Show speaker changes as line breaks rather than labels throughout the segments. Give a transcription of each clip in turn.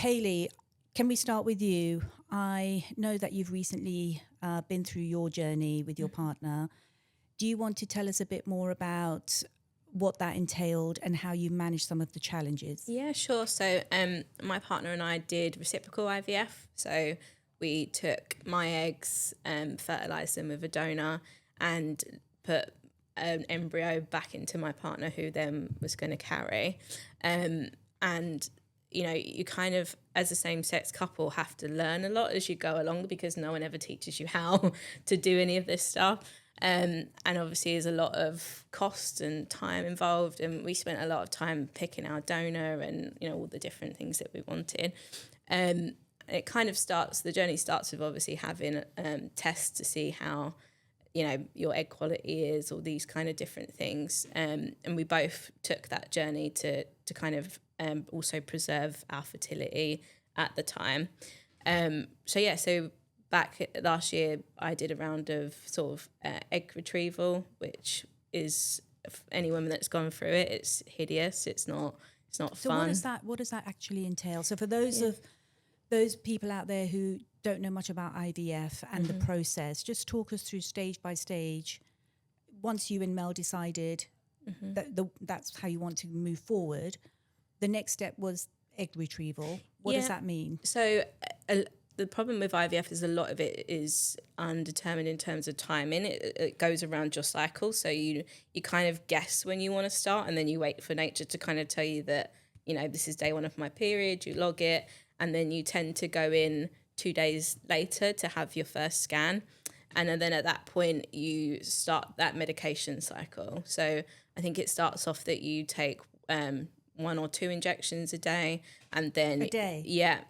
Hayley, can we start with you? I know that you've recently been through your journey with your partner. Do you want to tell us a bit more about what that entailed and how you managed some of the challenges?
Yeah, sure. So my partner and I did reciprocal IVF. So we took my eggs, fertilised them with a donor and put an embryo back into my partner who then was going to carry. And, you know, you kind of, as a same-sex couple, have to learn a lot as you go along because no one ever teaches you how to do any of this stuff. And obviously there's a lot of cost and time involved, and we spent a lot of time picking our donor and, you know, all the different things that we wanted. It kind of the journey starts with obviously having tests to see how, you know, your egg quality is, all these kind of different things. And we both took that journey to kind of also preserve our fertility at the time. So back last year, I did a round of sort of egg retrieval, which is, any woman that's gone through it, it's hideous. It's not fun.
So what does that actually entail? So for those people out there who don't know much about IVF and the process, just talk us through stage by stage. Once you and Mel decided that's how you want to move forward, the next step was egg retrieval. What does that mean?
So the problem with IVF is a lot of it is undetermined in terms of timing. It goes around your cycle. So you kind of guess when you want to start, and then you wait for nature to kind of tell you that, you know, this is day 1 of my period, you log it, and then you tend to go in 2 days later to have your first scan. And then at that point, you start that medication cycle. So I think it starts off that you take 1 or 2 injections a day, and then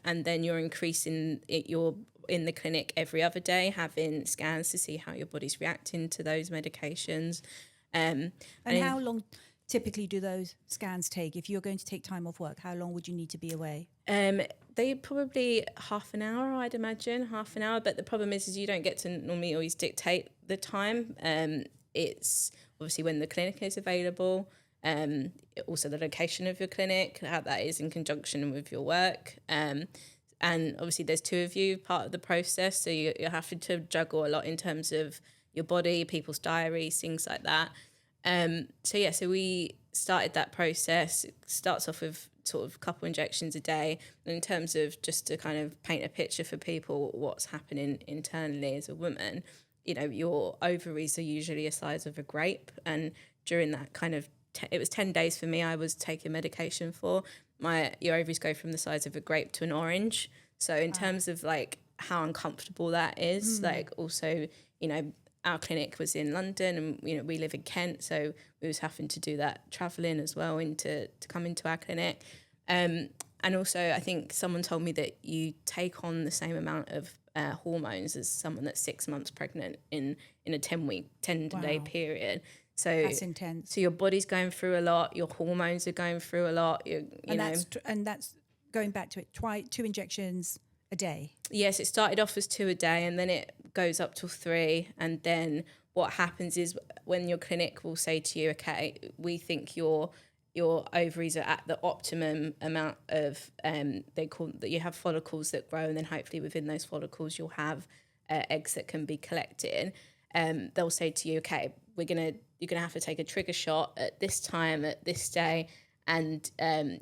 and then you're increasing it. You're in the clinic every other day having scans to see how your body's reacting to those medications.
And how long typically do those scans take? If you're going to take time off work, how long would you need to be away?
They probably half an hour, I'd imagine, half an hour. But the problem is you don't get to normally always dictate the time. It's obviously when the clinic is available. Also the location of your clinic, how that is in conjunction with your work. And obviously there's 2 of you part of the process, so you're having to juggle a lot in terms of your body, people's diaries, things like that. So we started that process. It starts off with sort of a couple injections a day. And in terms of just to kind of paint a picture for people what's happening internally as a woman, you know, your ovaries are usually the size of a grape, and during that kind of it was 10 days for me I was taking medication for. Your ovaries go from the size of a grape to an orange. So in terms of like how uncomfortable that is, like also, you know, our clinic was in London and, you know, we live in Kent. So we was having to do that travelling as well to come into our clinic. And also I think someone told me that you take on the same amount of hormones as someone that's 6 months pregnant in a 10-day period. So
that's intense.
So your body's going through a lot. Your hormones are going through a lot.
That's going back to it. 2 injections a day.
Yes, it started off as 2 a day, and then it goes up to 3. And then what happens is when your clinic will say to you, okay, we think your ovaries are at the optimum amount of they call that you have follicles that grow, and then hopefully within those follicles you'll have eggs that can be collected. They'll say to you, okay, you're gonna have to take a trigger shot at this time at this day, and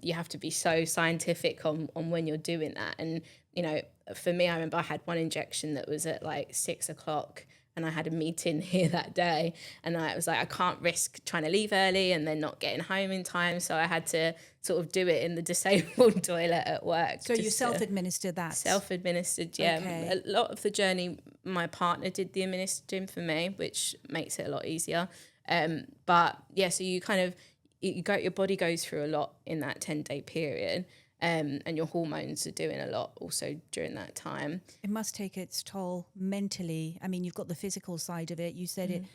you have to be so scientific on when you're doing that. And you know, for me, I remember I had 1 injection that was at like 6 o'clock, and I had a meeting here that day, and I was like, I can't risk trying to leave early and then not getting home in time, so I had to sort of do it in the disabled toilet at work.
So you self-administered that?
Self-administered, yeah. Okay. A lot of the journey, my partner did the administering for me, which makes it a lot easier. But yeah, so you kind of, your body goes through a lot in that 10-day period. And your hormones are doing a lot also during that time.
It must take its toll mentally. I mean, you've got the physical side of it. You said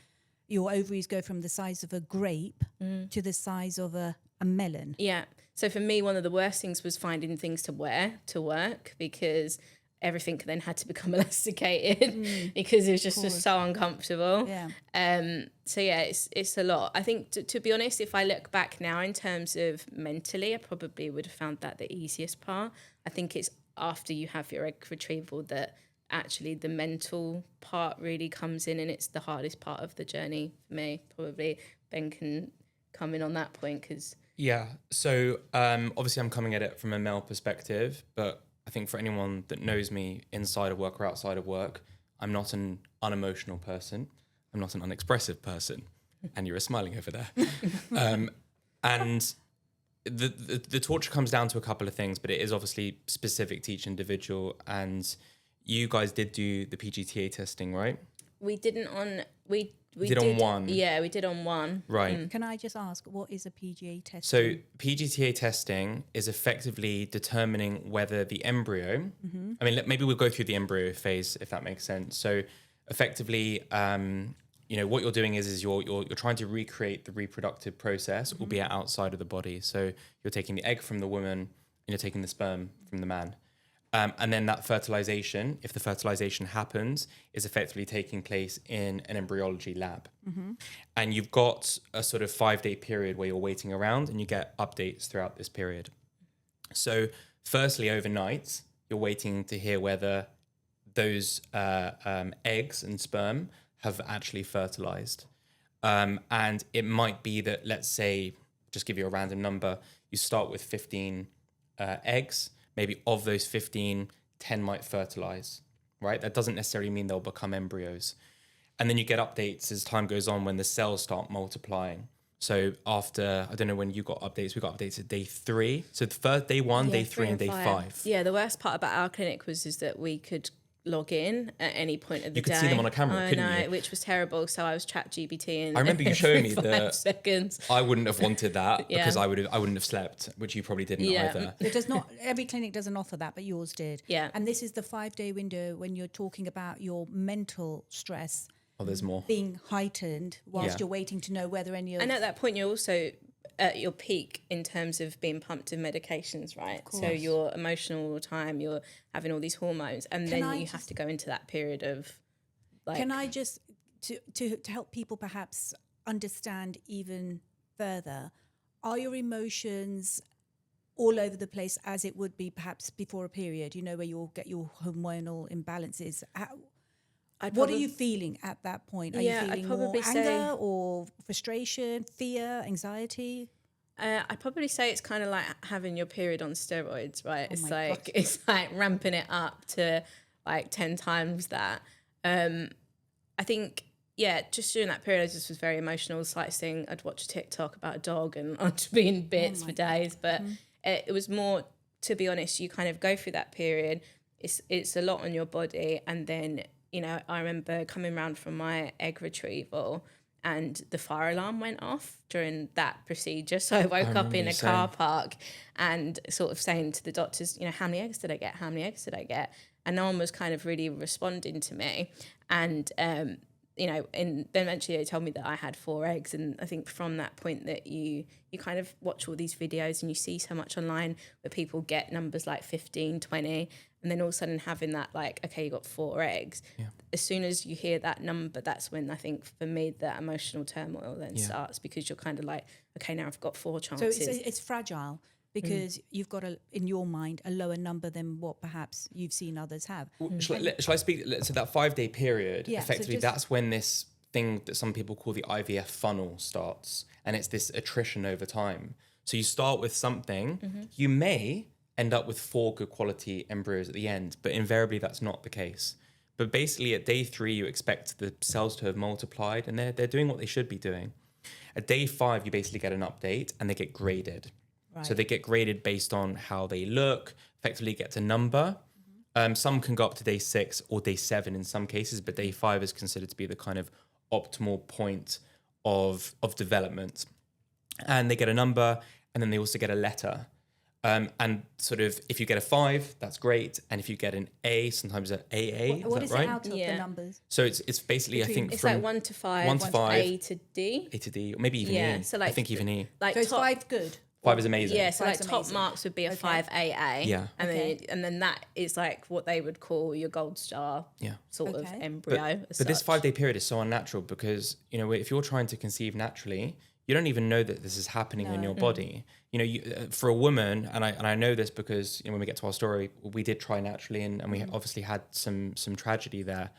your ovaries go from the size of a grape to the size of a melon.
Yeah. So for me, one of the worst things was finding things to wear to work, because everything then had to become elasticated because it was just so uncomfortable.
Yeah.
So yeah, it's a lot. I think to be honest, if I look back now in terms of mentally, I probably would have found that the easiest part. I think it's after you have your egg retrieval that actually the mental part really comes in, and it's the hardest part of the journey for me. Probably Ben can come in on that point because...
Yeah. So obviously I'm coming at it from a male perspective, but I think for anyone that knows me inside of work or outside of work, I'm not an unemotional person. I'm not an unexpressive person. And you're smiling over there. And the torture comes down to a couple of things, but it is obviously specific to each individual. And you guys did do the PGTA testing, right?
We didn't on... We
did on one.
Yeah, we did on one.
Right.
Can I just ask, what is a PGA testing?
So PGTA testing is effectively determining whether the embryo, I mean, maybe we'll go through the embryo phase, if that makes sense. So effectively, what you're doing is you're trying to recreate the reproductive process, albeit outside of the body. So you're taking the egg from the woman and you're taking the sperm from the man. And then that fertilization, if the fertilization happens, is effectively taking place in an embryology lab. And you've got a sort of 5-day period where you're waiting around and you get updates throughout this period. So firstly, overnight, you're waiting to hear whether those eggs and sperm have actually fertilized. And it might be that, let's say, just give you a random number, you start with 15 eggs. Maybe of those 15, 10 might fertilize, right? That doesn't necessarily mean they'll become embryos. And then you get updates as time goes on when the cells start multiplying. So after, I don't know when you got updates, we got updates at day 3. So the first day 1, day 3 and day 5.
Yeah, the worst part about our clinic is that we could log in at any point of the day.
You could see them on a camera, couldn't you?
Which was terrible. So I was ChatGPTing.
I remember you showing me
5 seconds.
I wouldn't have wanted that because I wouldn't have slept, which you probably didn't either.
It does not. Every clinic doesn't offer that, but yours did.
Yeah.
And this is the 5-day window when you're talking about your mental stress.
Oh, there's more.
Being heightened whilst you're waiting to know whether any of...
And at that point, you're also at your peak in terms of being pumped with medications, right? So you're emotional all the time, you're having all these hormones, and then you have to go into that period of like...
Can I just, to help people perhaps understand even further, are your emotions all over the place as it would be perhaps before a period, where you'll get your hormonal imbalances? What are you feeling at that point? Are you feeling more anger or frustration, fear, anxiety?
I'd probably say it's kind of like having your period on steroids, right? It's like ramping it up to like 10 times that. I think, just during that period, I just was very emotional. The slightest thing, I'd watch a TikTok about a dog and I'd just be in bits for days. But it was more, to be honest, you kind of go through that period. It's a lot on your body, and then I remember coming around from my egg retrieval and the fire alarm went off during that procedure. So I woke up in a car park and sort of saying to the doctors, how many eggs did I get? How many eggs did I get? And no one was kind of really responding to me. And, and then eventually they told me that I had 4 eggs. And I think from that point that you kind of watch all these videos and you see so much online where people get numbers like 15, 20, and then all of a sudden having that like, okay, you got 4 eggs. Yeah. As soon as you hear that number, that's when I think for me that emotional turmoil then starts, because you're kind of like, okay, now I've got 4 chances.
So it's fragile because you've got in your mind a lower number than what perhaps you've seen others have.
Shall I speak? So that 5-day period, effectively, that's when this thing that some people call the IVF funnel starts, and it's this attrition over time. So you start with something, you may end up with 4 good quality embryos at the end, but invariably that's not the case. But basically at day 3, you expect the cells to have multiplied, and they're doing what they should be doing. At day 5, you basically get an update and they get graded. Right. So they get graded based on how they look, effectively get a number. Some can go up to day 6 or day 7 in some cases, but day 5 is considered to be the kind of optimal point of development. And they get a number, and then they also get a letter. And sort of, if you get a 5, that's great. And if you get an A, sometimes an AA,
what
is
is
that right?
It out of the numbers?
So it's basically, I think,
it's
from
like 1 to 5,
1 to 5,
A to D.
A to D, or maybe even E.
So like,
I think even E.
Like
so it's 5 good?
5 is amazing.
Yeah, so like
5's
top
amazing.
marks would be a 5 AA.
Yeah.
And then that is like what they would call your gold star sort of embryo.
But this 5-day period is so unnatural because, if you're trying to conceive naturally, you don't even know that this is happening in your body. You know, for a woman, and I know this because, you know, when we get to our story, we did try naturally, and we obviously had some tragedy there.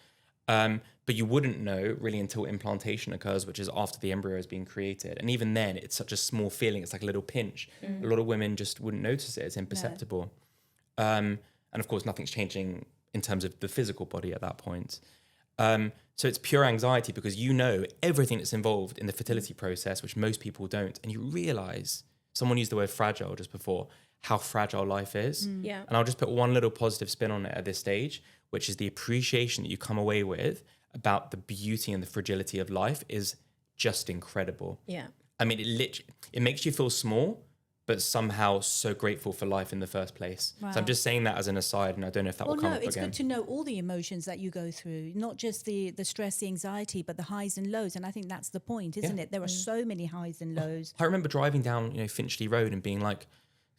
But you wouldn't know really until implantation occurs, which is after the embryo has been created. And even then, it's such a small feeling. It's like a little pinch. A lot of women just wouldn't notice it. It's imperceptible. And of course, nothing's changing in terms of the physical body at that point. So it's pure anxiety because you know everything that's involved in the fertility process, which most people don't. And you realize, someone used the word fragile just before, how fragile life is.
Yeah.
And I'll just put one little positive spin on it at this stage, which is the appreciation that you come away with about the beauty and the fragility of life is just incredible.
Yeah.
I mean, it makes you feel small, but somehow so grateful for life in the first place.
Wow.
So I'm just saying that as an aside, and I don't know if that will come up
it's
again.
good to know all the emotions that you go through, not just the stress, the anxiety, but the highs and lows. And I think that's the point, isn't it? There are so many highs and lows.
I remember driving down, you know, Finchley Road and being like,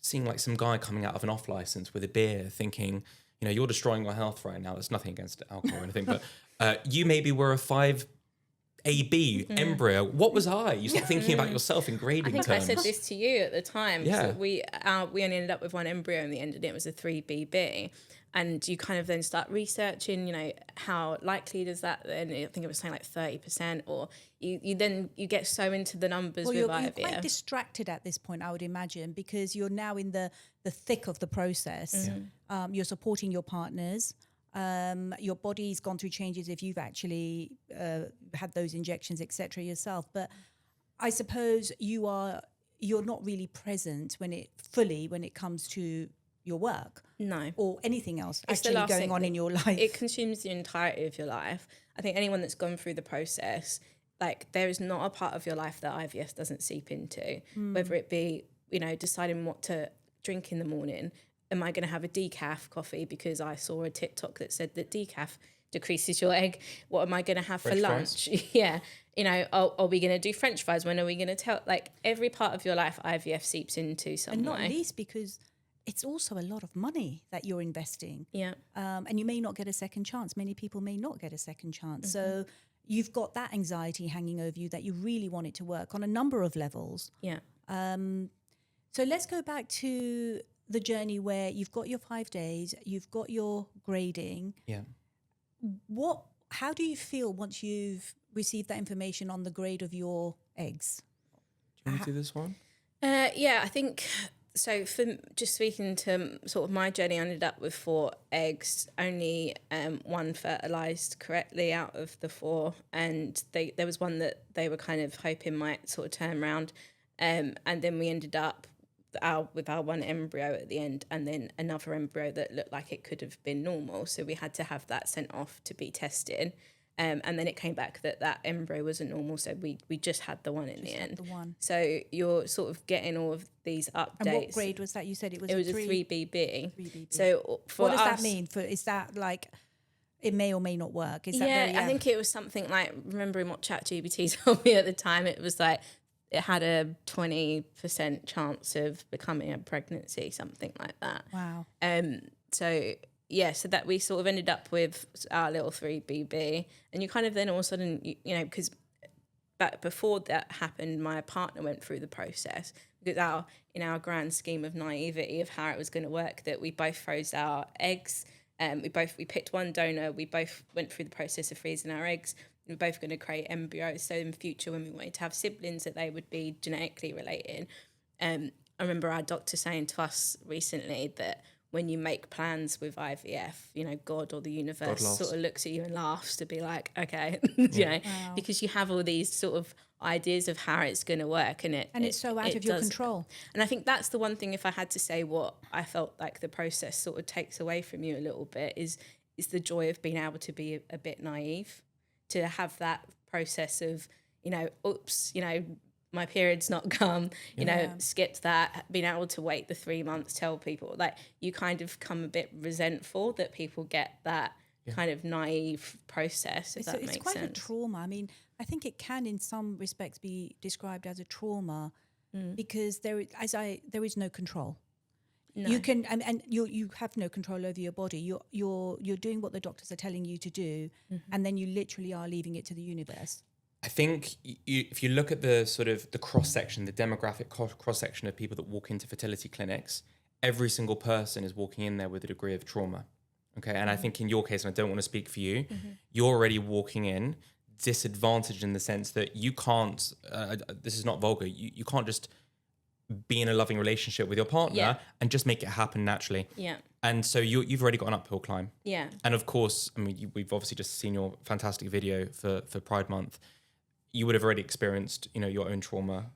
seeing like some guy coming out of an off license with a beer, thinking, you know, you're destroying your health right now. There's nothing against alcohol or anything, but you maybe were a 5AB embryo. What was I? You start thinking about yourself in grading
I think
terms.
I said this to you at the time.
Yeah.
So we only ended up with one embryo in the end, and it was a 3BB. And you kind of then start researching, you know, how likely does that then, I think it was saying like 30%, or you get so into the numbers with
You're
IVF.
quite distracted at this point, I would imagine, because you're now in the thick of the process. You're supporting your partners. Your body's gone through changes if you've actually had those injections, etc. yourself. But I suppose you're not really present when it comes to your work.
No.
Or anything else
It's the
actually
last
going
thing
on
that-
in your life.
It consumes the entirety of your life. I think anyone that's gone through the process, like, there is not a part of your life that IVF doesn't seep into, whether it be, you know, deciding what to drink in the morning. Am I going to have a decaf coffee because I saw a TikTok that said that decaf decreases your egg? What am I going to have
French
for lunch? Yeah. You know, are we going to do French fries? When are we going to tell? Like, every part of your life, IVF seeps into some
and not
way.
least because it's also a lot of money that you're investing.
Yeah.
And you may not get a second chance. Many people may not get a second chance. So you've got that anxiety hanging over you that you really want it to work on a number of levels.
Yeah.
So let's go back to the journey where you've got your 5 days, you've got your grading.
Yeah.
How do you feel once you've received that information on the grade of your eggs?
Do you want to do this one?
Yeah, I think so. For just speaking to sort of my journey, I ended up with 4 eggs, only one fertilized correctly out of the 4, and there was one that they were kind of hoping might sort of turn around, and then we ended up with our one embryo at the end, and then another embryo that looked like it could have been normal, so we had to have that sent off to be tested. And then it came back that embryo wasn't normal, so we just had the one in the end.
The one.
So you're sort of getting all of these updates.
And what grade was that? You said it was
It was a
3BB.
3BB. So for
what does
us,
that mean? Is that like it may or may not work? Is that
yeah,
very,
I think it was something like, remembering what ChatGPT told me at the time, it was like it had a 20% chance of becoming a pregnancy, something like that.
Wow.
So yeah, so that we sort of ended up with our little 3BB, and you kind of then all of a sudden, you know, because but before that happened, my partner went through the process, because in our grand scheme of naivety of how it was going to work, that we both froze our eggs, we picked one donor, we both went through the process of freezing our eggs. We're both going to create embryos, so in future when we wanted to have siblings, that they would be genetically related. I remember our doctor saying to us recently that when you make plans with IVF, you know, God or the universe sort of looks at you and laughs to be like, okay, you know, because you have all these sort of ideas of how it's going to work, and it's so out
of your control.
And I think that's the one thing, if I had to say what I felt like the process sort of takes away from you a little bit, is the joy of being able to be a bit naive, to have that process of, you know, oops, you know, my period's not come, you know, skipped that, being able to wait the 3 months, tell people, like, you kind of come a bit resentful that people get that kind of naive process, if that makes sense.
It's quite a trauma. I mean, I think it can in some respects be described as a trauma because there is no control. No. You can and you have no control over your body. You're doing what the doctors are telling you to do, and then you literally are leaving it to the universe.
I think if you look at the sort of the cross-section, the demographic cross-section of people that walk into fertility clinics, every single person is walking in there with a degree of trauma. Okay. And I think in your case, and I don't want to speak for you, you're already walking in disadvantaged in the sense that you can't, this is not vulgar, you can't just be in a loving relationship with your partner and just make it happen naturally.
Yeah.
And so you've already got an uphill climb.
Yeah.
And of course, I mean, we've obviously just seen your fantastic video for Pride Month. You would have already experienced, your own trauma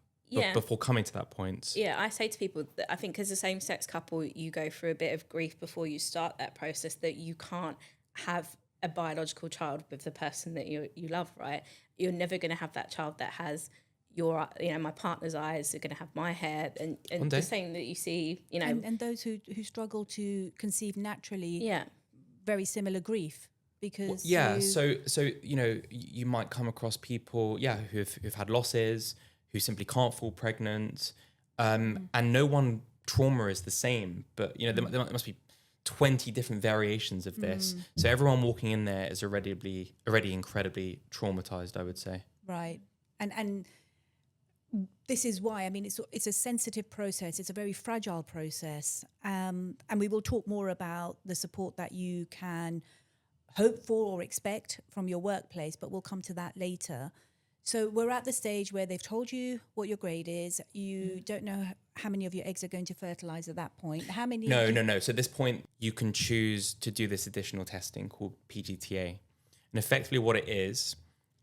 before coming to that point.
Yeah, I say to people that I think as a same-sex couple, you go through a bit of grief before you start that process, that you can't have a biological child with the person that you love, right? You're never going to have that child that has your, my partner's eyes, are going to have my hair, and the same that you see,
And those who struggle to conceive naturally, very similar grief. Because
so you might come across people who've had losses, who simply can't fall pregnant, and no one trauma is the same, but there must be 20 different variations of this. So everyone walking in there is already incredibly traumatized, I would say.
Right. And this is why, I mean, it's a sensitive process. It's a very fragile process. And we will talk more about the support that you can hope for or expect from your workplace, but we'll come to that later. So we're at the stage where they've told you what your grade is. You don't know how many of your eggs are going to fertilize at that point. How many?
No. So at this point, you can choose to do this additional testing called PGTA. And effectively what it is,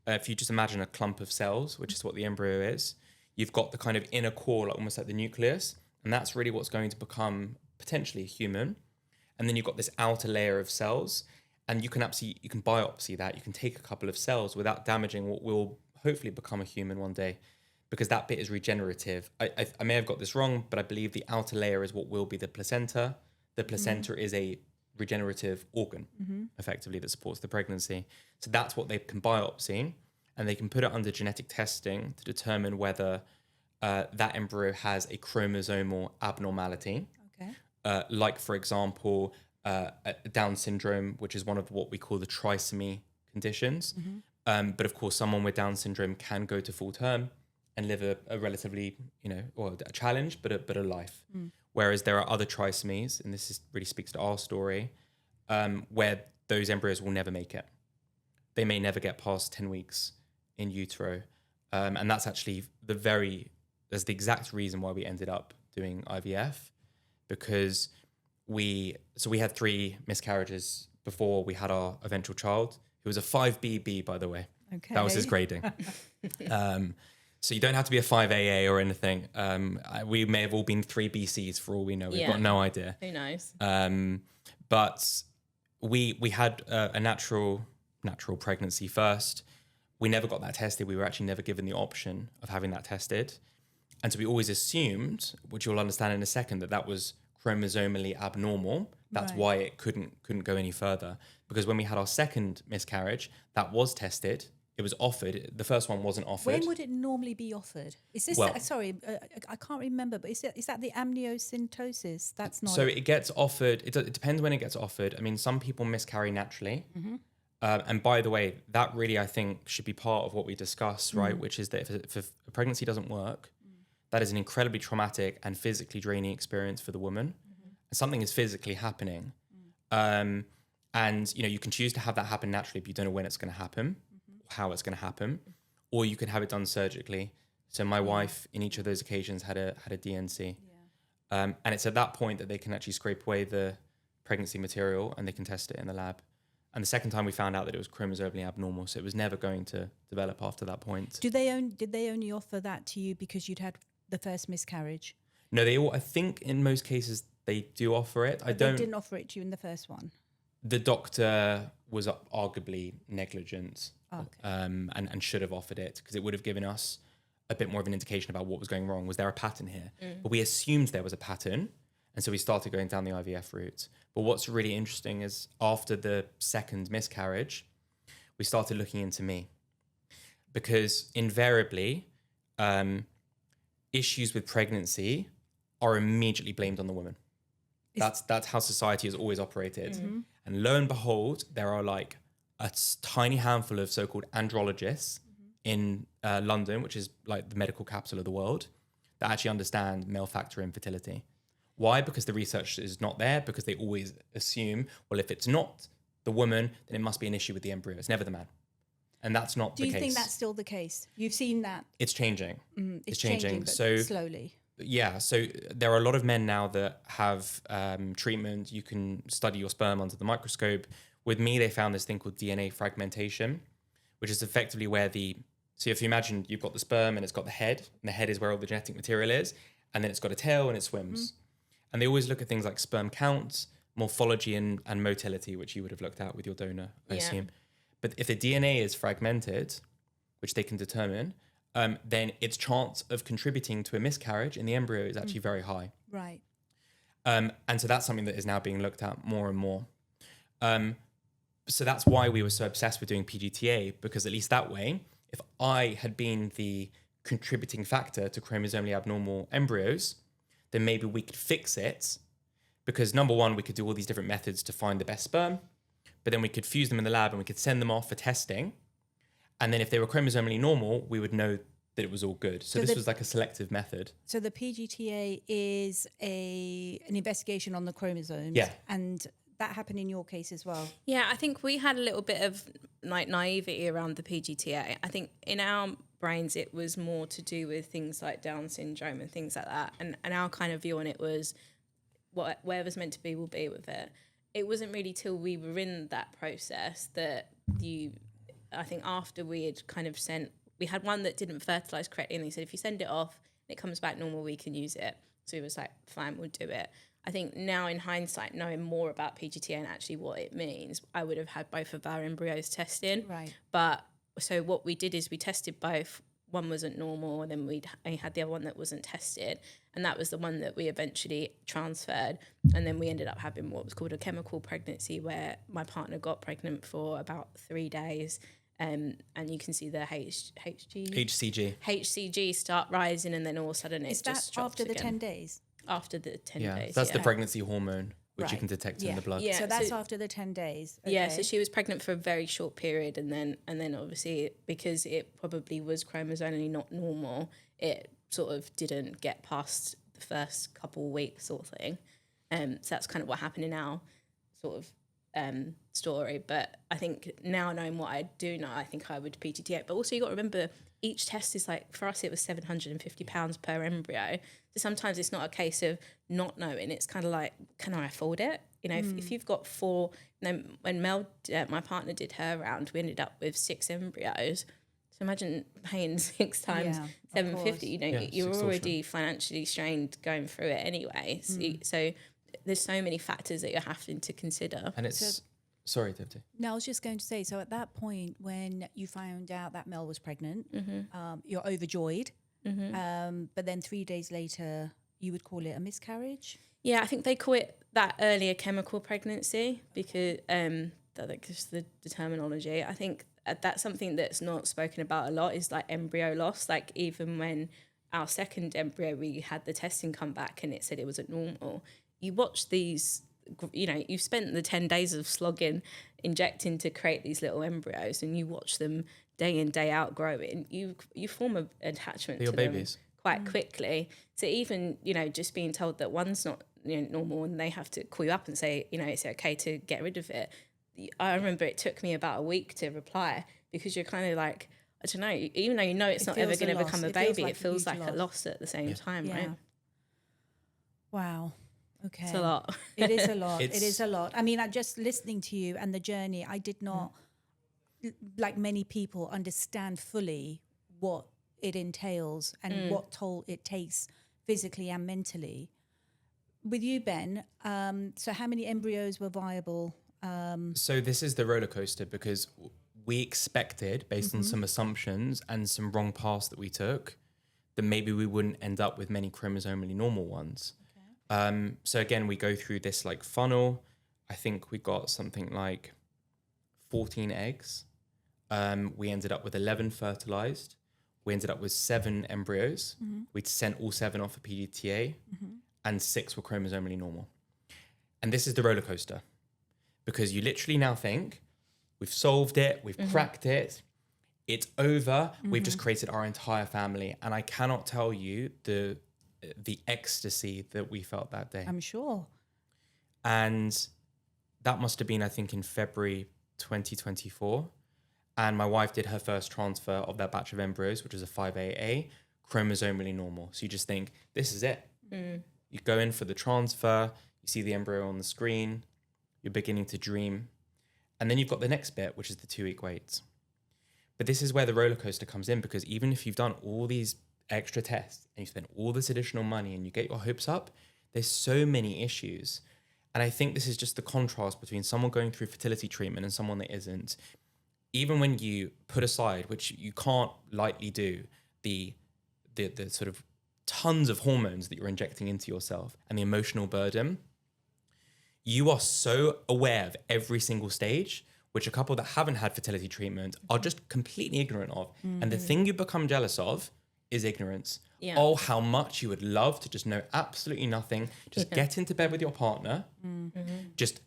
if you just imagine a clump of cells, which is what the embryo is, you've got the kind of inner core, almost like the nucleus, and that's really what's going to become potentially a human. And then you've got this outer layer of cells, and you can biopsy that. You can take a couple of cells without damaging what will hopefully become a human one day, because that bit is regenerative. I may have got this wrong, but I believe the outer layer is what will be the placenta. The placenta is a regenerative organ, effectively, that supports the pregnancy. So that's what they can biopsy, and they can put it under genetic testing to determine whether that embryo has a chromosomal abnormality.
Okay.
Like, for example, Down syndrome, which is one of what we call the trisomy conditions. But of course, someone with Down syndrome can go to full term and live a relatively, a challenge, but a life. Whereas there are other trisomies, and really speaks to our story, where those embryos will never make it. They may never get past 10 weeks in utero. And that's actually that's the exact reason why we ended up doing IVF, because we had 3 miscarriages before we had our eventual child. It was a 5BB, by the way.
Okay.
That was his grading. So you don't have to be a 5AA or anything. We may have all been 3BCs for all we know. We've got no idea.
Who knows?
But we had a natural pregnancy first. We never got that tested. We were actually never given the option of having that tested. And so we always assumed, which you'll understand in a second, that was chromosomally abnormal. That's why it couldn't go any further. Because when we had our second miscarriage, that was tested. It was offered. The first one wasn't offered.
When would it normally be offered? Is this I can't remember, but is that the amniocentesis? That's not.
So it gets offered. It depends when it gets offered. I mean, some people miscarry naturally. And by the way, that really, I think, should be part of what we discuss, right? Which is that if a pregnancy doesn't work, that is an incredibly traumatic and physically draining experience for the woman. And something is physically happening. And, you can choose to have that happen naturally, but you don't know when it's going to happen, how it's going to happen, or you can have it done surgically. So my wife, in each of those occasions, had a DNC. And it's at that point that they can actually scrape away the pregnancy material and they can test it in the lab. And the second time we found out that it was chromosomally abnormal, so it was never going to develop after that point.
Did they only offer that to you because you'd had the first miscarriage?
No, I think in most cases they do offer it.
They didn't offer it to you in the first one?
The doctor was arguably negligent,
Okay.
and should have offered it, because it would have given us a bit more of an indication about what was going wrong. Was there a pattern here? But we assumed there was a pattern, and so we started going down the IVF route. But what's really interesting is after the second miscarriage, we started looking into me, because invariably issues with pregnancy are immediately blamed on the woman. That's how society has always operated. And lo and behold, there are like a tiny handful of so-called andrologists in London, which is like the medical capital of the world, that actually understand male factor infertility. Why? Because the research is not there, because they always assume, well, if it's not the woman, then it must be an issue with the embryo. It's never the man. And that's not the case.
Do you think that's still the case? You've seen that?
It's changing.
It's changing, but
so
slowly.
Yeah, so there are a lot of men now that have treatment. You can study your sperm under the microscope. With me, they found this thing called DNA fragmentation, which is effectively where so if you imagine you've got the sperm and it's got the head, and the head is where all the genetic material is, and then it's got a tail and it swims. And they always look at things like sperm count, morphology, and motility, which you would have looked at with your donor, I assume. But if the DNA is fragmented, which they can determine, then its chance of contributing to a miscarriage in the embryo is actually very high.
Right.
And so that's something that is now being looked at more and more. So that's why we were so obsessed with doing PGTA, because at least that way, if I had been the contributing factor to chromosomally abnormal embryos, then maybe we could fix it, because number one, we could do all these different methods to find the best sperm, but then we could fuse them in the lab and we could send them off for testing. And then if they were chromosomally normal, we would know that it was all good. So this was like a selective method.
So the PGTA is an investigation on the chromosomes.
Yeah.
And that happened in your case as well.
Yeah, I think we had a little bit of like naivety around the PGTA. I think in our brains it was more to do with things like Down syndrome and things like that. And our kind of view on it was whatever's meant to be will be with it. It wasn't really till we were in that process that I think after we had kind of we had one that didn't fertilise correctly, and they said if you send it off and it comes back normal, we can use it. So it was like, fine, we'll do it. I think now in hindsight, knowing more about PGTA and actually what it means, I would have had both of our embryos tested.
Right.
But so what we did is we tested both. One wasn't normal, and then I had the other one that wasn't tested, and that was the one that we eventually transferred. And then we ended up having what was called a chemical pregnancy, where my partner got pregnant for about 3 days, and you can see the HCG start rising, and then all of a sudden it just drops
after the
again.
10 days?
After the 10 days.
That's the pregnancy hormone, which you
Right.
can detect in
Yeah.
the blood.
Yeah.
So that's
so-
after the 10 days. Okay.
Yeah, so she was pregnant for a very short period, and then obviously because it probably was chromosomally not normal, it sort of didn't get past the first couple of weeks sort of thing. So that's kind of what happened in our sort of story. But I think now knowing what I do know, I think I would PGTA. But also you got to remember, each test is like, for us it was £750 per embryo. So sometimes it's not a case of not knowing. It's kind of like, can I afford it? You know, if you've got 4, then when Mel, my partner, did her round, we ended up with 6 embryos. So imagine paying 6 times
Yeah, of
£750.
course.
You know,
Yeah,
you're
it's
already financially strained going through it anyway. So there's so many factors that you're having to consider.
And it's... Sorry, Dipti.
No, I was just going to say, so at that point when you found out that Mel was pregnant, you're overjoyed. But then 3 days later, you would call it a miscarriage?
Yeah, I think they call it that earlier chemical pregnancy because that's just the terminology. I think that's something that's not spoken about a lot is like embryo loss. Like even when our second embryo, we had the testing come back and it said it wasn't normal. You watch these, you know, you've spent the 10 days of slogging, injecting to create these little embryos, and you watch them day in, day out growing. You form an attachment
They're your
to
babies.
them quite quickly. So even, you know, just being told that one's not, you know, normal, and they have to call you up and say, you know, it's okay to get rid of it. I remember it took me about a week to reply because you're kind of like, I don't know, even though you know it's not ever
feels a
going to
loss.
become a
It feels
baby,
like
it feels
a huge
like a
loss.
loss at the same time, right?
Wow. Okay.
It's a lot.
It is a lot.
It's-
It is a lot. I mean, just listening to you and the journey, I did not, like many people, understand fully what it entails and what toll it takes physically and mentally. With you, Ben, so how many embryos were viable?
So this is the roller coaster because we expected, based on some assumptions and some wrong paths that we took, that maybe we wouldn't end up with many chromosomally normal ones. So again, we go through this like funnel. I think we got something like 14 eggs. We ended up with 11 fertilized. We ended up with 7 embryos. We'd sent all 7 off for PGTA, and 6 were chromosomally normal. And this is the roller coaster because you literally now think we've solved it, we've cracked it. it's over. We've just created our entire family. And I cannot tell you the ecstasy that we felt that day.
I'm sure.
And that must have been, I think, in February 2024. And my wife did her first transfer of that batch of embryos, which was a 5AA, chromosomally normal. So you just think, this is it. You go in for the transfer, you see the embryo on the screen, you're beginning to dream. And then you've got the next bit, which is the 2-week wait. But this is where the roller coaster comes in, because even if you've done all these extra tests and you spend all this additional money and you get your hopes up, there's so many issues. And I think this is just the contrast between someone going through fertility treatment and someone that isn't. Even when you put aside, which you can't lightly do, the sort of tons of hormones that you're injecting into yourself and the emotional burden, you are so aware of every single stage, which a couple that haven't had fertility treatment are just completely ignorant of. And the thing you become jealous of is ignorance.
Yeah.
Oh, how much you would love to just know absolutely nothing. Just get into bed with your partner. Just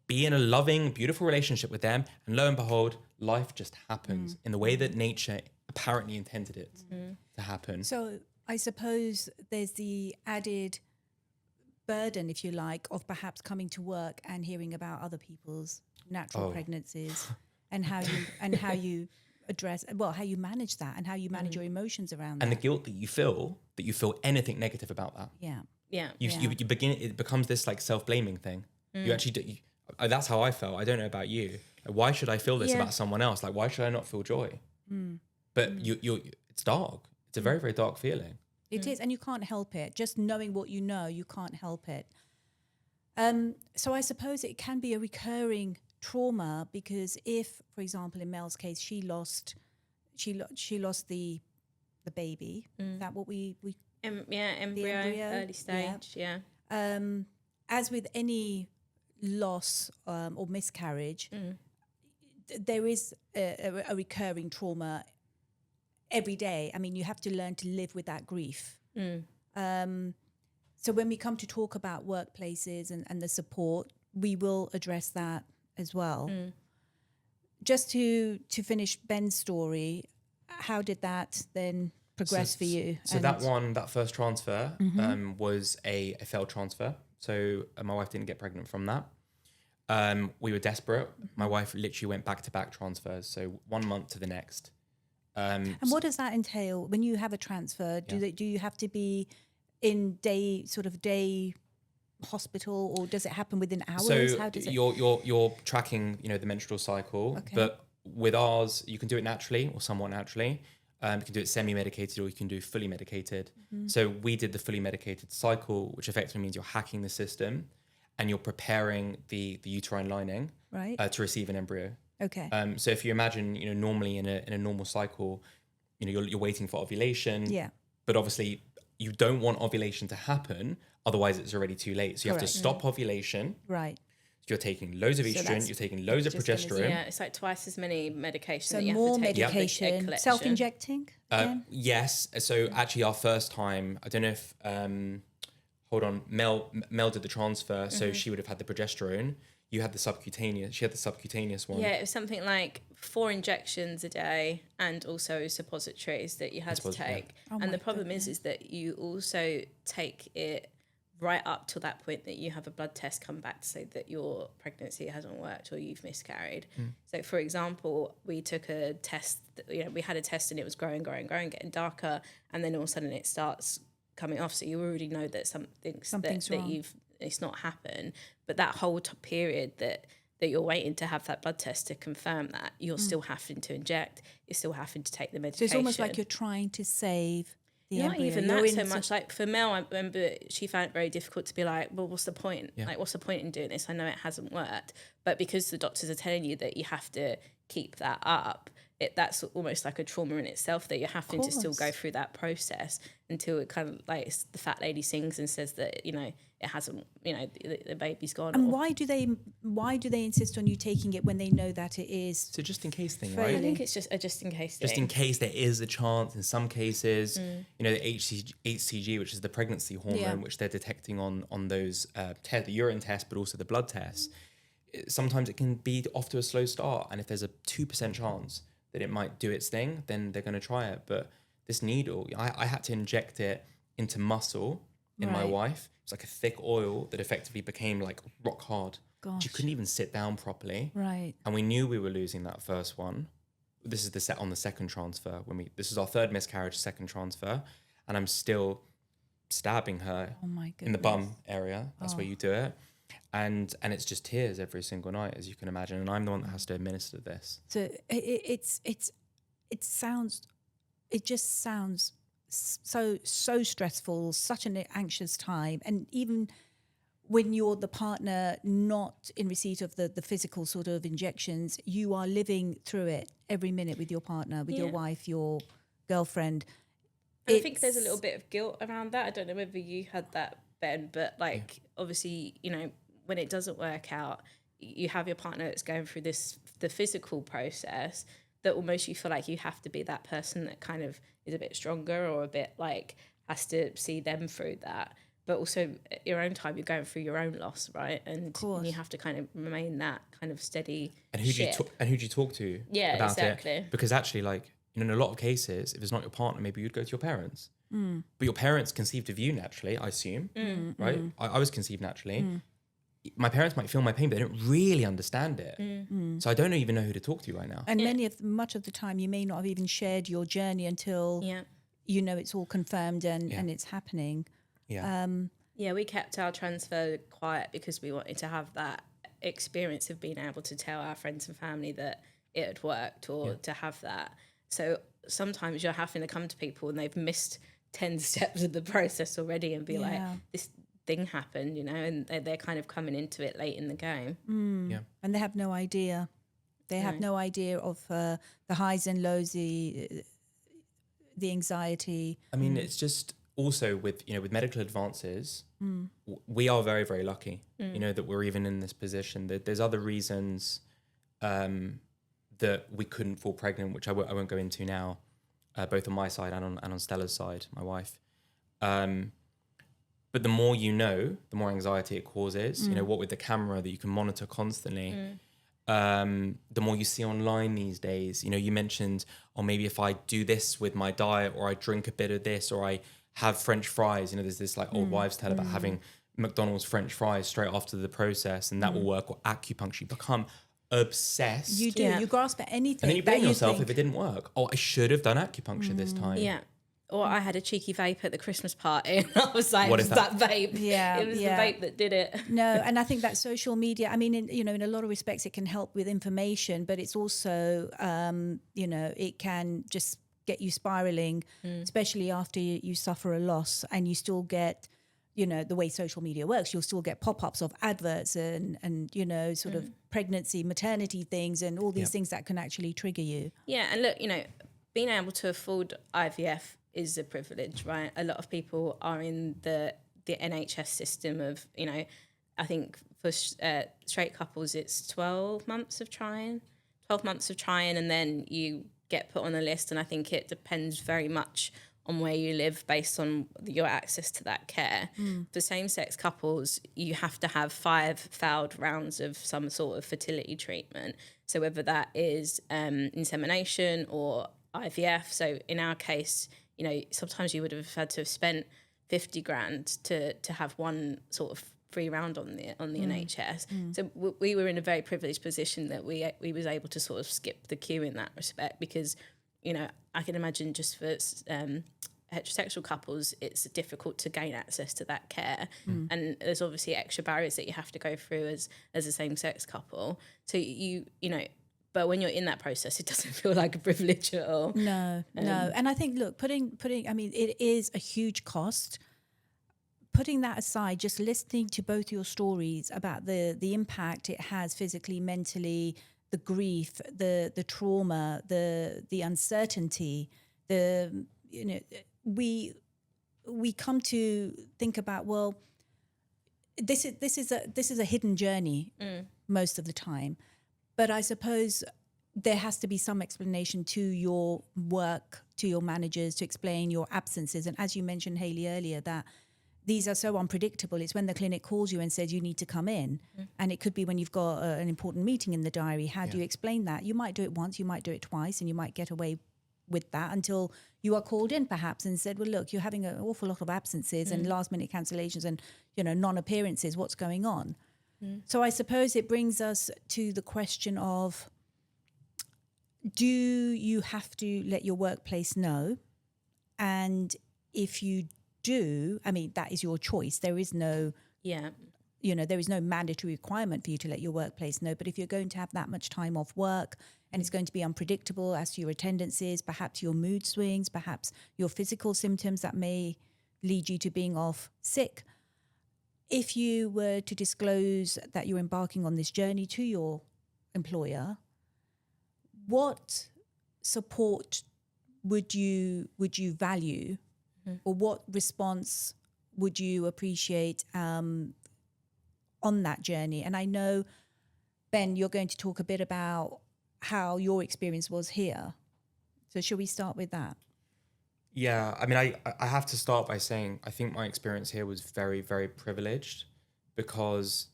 be in a loving, beautiful relationship with them. And lo and behold, life just happens in the way that nature apparently intended it to happen.
So I suppose there's the added burden, if you like, of perhaps coming to work and hearing about other people's natural pregnancies and how you address, well, how you manage that and how you manage your emotions around
and
that.
the guilt that you feel anything negative about that.
Yeah.
You begin, it becomes this like self-blaming thing. You actually do, that's how I felt. I don't know about you. Like, why should I feel this about someone else? Like, why should I not feel joy? But it's dark. It's a very, very dark feeling.
It is, and you can't help it. Just knowing what you know, you can't help it. So I suppose it can be a recurring trauma, because if, for example, in Mel's case, she lost the baby. Is that what we
embryo, early stage. Yeah.
As with any loss or miscarriage, there is a recurring trauma every day. I mean, you have to learn to live with that grief. So when we come to talk about workplaces and the support, we will address that as well. Just to finish Ben's story, how did that then progress for you?
So that first transfer was a failed transfer. So my wife didn't get pregnant from that. We were desperate. My wife literally went back-to-back transfers, so 1 month to the next.
And what does that entail when you have a transfer? Do you have to be in day hospital, or does it happen within hours?
So
how does it?
You're tracking, the menstrual cycle, but with ours, you can do it naturally or somewhat naturally. You can do it semi-medicated, or you can do fully medicated. So we did the fully medicated cycle, which effectively means you're hacking the system and you're preparing the uterine lining to receive an embryo.
Okay.
So if you imagine, normally in a normal cycle, you're waiting for ovulation.
Yeah.
But obviously, you don't want ovulation to happen, otherwise it's already too late. So you have to stop ovulation.
Right.
You're taking loads of estrogen, you're taking loads of progesterone.
Yeah, it's like twice as many medications.
So
that you
more
have to take
medication, self-injecting?
Yes. So actually our first time, I don't know if, Mel did the transfer, so she would have had the progesterone. You had the subcutaneous, she had the subcutaneous one.
Yeah, it was something like 4 injections a day and also suppositories that you had to take.
Oh
and the problem is that you also take it right up to that point that you have a blood test come back to say that your pregnancy hasn't worked or you've miscarried. So for example, we took a test, we had a test and it was growing, getting darker, and then all of a sudden it starts coming off. So you already know that something's wrong. It's not happened. But that whole period that you're waiting to have that blood test to confirm that, you're still having to inject, you're still having to take the medication.
So it's almost like you're trying to save the
Not
embryo.
even that so much. Like for Mel, I remember she found it very difficult to be like, well, what's the point?
Yeah.
Like, what's the point in doing this? I know it hasn't worked. But because the doctors are telling you that you have to keep that up, that's almost like a trauma in itself, that you're having to still go through that process until it kind of like the fat lady sings and says that, it hasn't, the baby's gone.
And why do they insist on you taking it when they know that it is?
It's a just in case thing,
I
right?
think it's just a just in case thing.
Just in case there is a chance in some cases, the HCG, which is the pregnancy hormone, which they're detecting on those the urine test, but also the blood tests. Sometimes it can be off to a slow start. And if there's a 2% chance that it might do its thing, then they're going to try it. But this needle, I had to inject it into muscle in my
Right.
wife. It's like a thick oil that effectively became like rock hard. She
Gosh.
couldn't even sit down properly.
Right.
And we knew we were losing that first one. This is the set on the second transfer. This is our third miscarriage, second transfer. And I'm still stabbing her
Oh my goodness.
in the bum area. That's where you do it. And it's just tears every single night, as you can imagine. And I'm the one that has to administer this.
So it just sounds so stressful, such an anxious time. And even when you're the partner not in receipt of the physical sort of injections, you are living through it every minute with your partner, with your wife, your girlfriend.
I think there's a little bit of guilt around that. I don't know whether you had that, Ben, but like obviously, you know, when it doesn't work out, you have your partner that's going through the physical process, that almost you feel like you have to be that person that kind of is a bit stronger or a bit like has to see them through that. But also at your own time, you're going through your own loss, right? And you have to kind of remain that kind of steady.
And who do you talk to about
exactly.
it? Because actually, like, you know, in a lot of cases, if it's not your partner, maybe you'd go to your parents. But your parents conceived of you naturally, I assume, right? I was conceived naturally. My parents might feel my pain, but they don't really understand it. So I don't even know who to talk to right now.
And much of the time, you may not have even shared your journey until you know it's all confirmed and it's happening.
Yeah, we kept our transfer quiet because we wanted to have that experience of being able to tell our friends and family that it had worked, or to have that. So sometimes you're having to come to people and they've missed 10 steps of the process already and be like, this thing happened, you know, and they're kind of coming into it late in the game.
And they have no idea. They have no idea of the highs and lows, the anxiety.
I mean, it's just also with medical advances, we are very, very lucky, you know, that we're even in this position. There's other reasons that we couldn't fall pregnant, which I won't go into now, both on my side and on Stella's side, my wife. But the more you know, the more anxiety it causes. You know, what with the camera that you can monitor constantly, the more you see online these days. You know, you mentioned, maybe if I do this with my diet, or I drink a bit of this, or I have French fries. You know, there's this like old wives' tale about having McDonald's French fries straight after the process, and that will work, or acupuncture. You become obsessed.
You do. You grasp at anything.
And then you blame yourself if it didn't work. I should have done acupuncture this time.
Yeah. Or I had a cheeky vape at the Christmas party, and I was like,
What
"Is
is
that vape?
Yeah,
it was the vape that did it."
No, and I think that social media, I mean, in a lot of respects, it can help with information, but it's also, it can just get you spiraling, especially after you suffer a loss, and you still get, the way social media works, you'll still get pop-ups of adverts and sort of pregnancy, maternity things, and all these things that can actually trigger you.
Yeah, and look, being able to afford IVF is a privilege, right? A lot of people are in the NHS system of, I think for straight couples, it's 12 months of trying, and then you get put on a list. And I think it depends very much on where you live based on your access to that care. For same-sex couples, you have to have 5 failed rounds of some sort of fertility treatment. So whether that is insemination or IVF. So in our case, sometimes you would have had to have spent 50 grand to have one sort of free round on the NHS. So we were in a very privileged position that we was able to sort of skip the queue in that respect, because I can imagine just for heterosexual couples, it's difficult to gain access to that care, and there's obviously extra barriers that you have to go through as a same-sex couple. So but when you're in that process, it doesn't feel like a privilege at all.
No. And I think, look, putting, I mean, it is a huge cost. Putting that aside, just listening to both your stories about the impact it has physically, mentally, the grief, the trauma, the uncertainty, we come to think about, well, this is a hidden journey most of the time. But I suppose there has to be some explanation to your work, to your managers, to explain your absences. And as you mentioned, Hayley, earlier, that these are so unpredictable. It's when the clinic calls you and says you need to come in. And it could be when you've got an important meeting in the diary. How do you explain that? You might do it once, you might do it twice, and you might get away with that until you are called in perhaps and said, well, look, you're having an awful lot of absences and last minute cancellations and, non-appearances. What's going on? So I suppose it brings us to the question of, do you have to let your workplace know? And if you do, I mean, that is your choice. There is no, there is no mandatory requirement for you to let your workplace know. But if you're going to have that much time off work and it's going to be unpredictable as to your attendances, perhaps your mood swings, perhaps your physical symptoms that may lead you to being off sick, if you were to disclose that you're embarking on this journey to your employer, what support would you value, or what response would you appreciate on that journey? And I know, Ben, you're going to talk a bit about how your experience was here. So shall we start with that?
Yeah, I mean, I have to start by saying I think my experience here was very, very privileged because,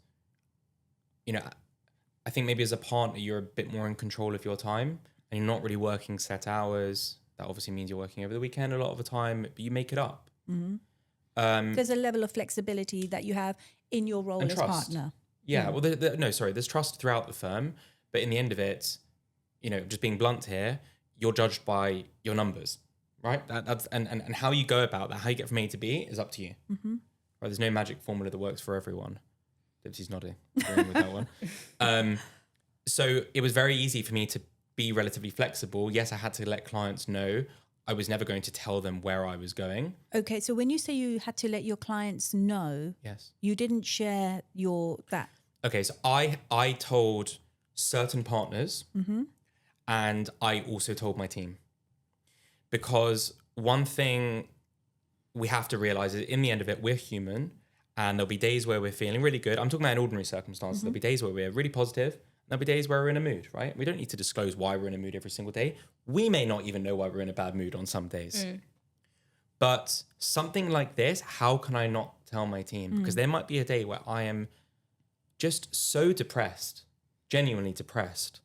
I think maybe as a partner, you're a bit more in control of your time and you're not really working set hours. That obviously means you're working over the weekend a lot of the time, but you make it up.
There's a level of flexibility that you have in your role as partner.
Yeah, well, there's trust throughout the firm, but in the end of it, just being blunt here, you're judged by your numbers. Right, that's and how you go about that, how you get from A to B, is up to you. Right, there's no magic formula that works for everyone. Dipti's nodding, agreeing with that one. So it was very easy for me to be relatively flexible. Yes, I had to let clients know. I was never going to tell them where I was going.
Okay, so when you say you had to let your clients know,
yes,
you didn't share that.
Okay, so I told certain partners, and I also told my team. Because one thing we have to realize is in the end of it, we're human and there'll be days where we're feeling really good. I'm talking about in ordinary circumstances. There'll be days where we're really positive. There'll be days where we're in a mood, right? We don't need to disclose why we're in a mood every single day. We may not even know why we're in a bad mood on some days. But something like this, how can I not tell my team? Because there might be a day where I am just so depressed, genuinely depressed.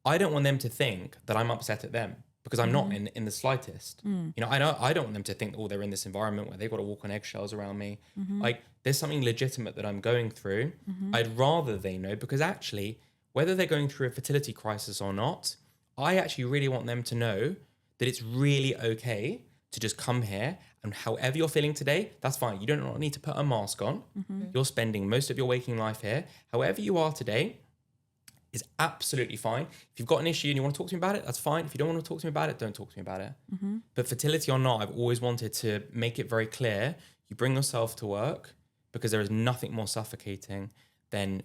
I don't want them to think that I'm upset at them. Because I'm not in the slightest. I don't want them to think, they're in this environment where they've got to walk on eggshells around me. Like, there's something legitimate that I'm going through. I'd rather they know, because actually, whether they're going through a fertility crisis or not, I actually really want them to know that it's really okay to just come here, and however you're feeling today, that's fine. You don't need to put a mask on. You're spending most of your waking life here. However you are today is absolutely fine. If you've got an issue and you want to talk to me about it, that's fine. If you don't want to talk to me about it, don't talk to me about it. But fertility or not, I've always wanted to make it very clear, you bring yourself to work, because there is nothing more suffocating than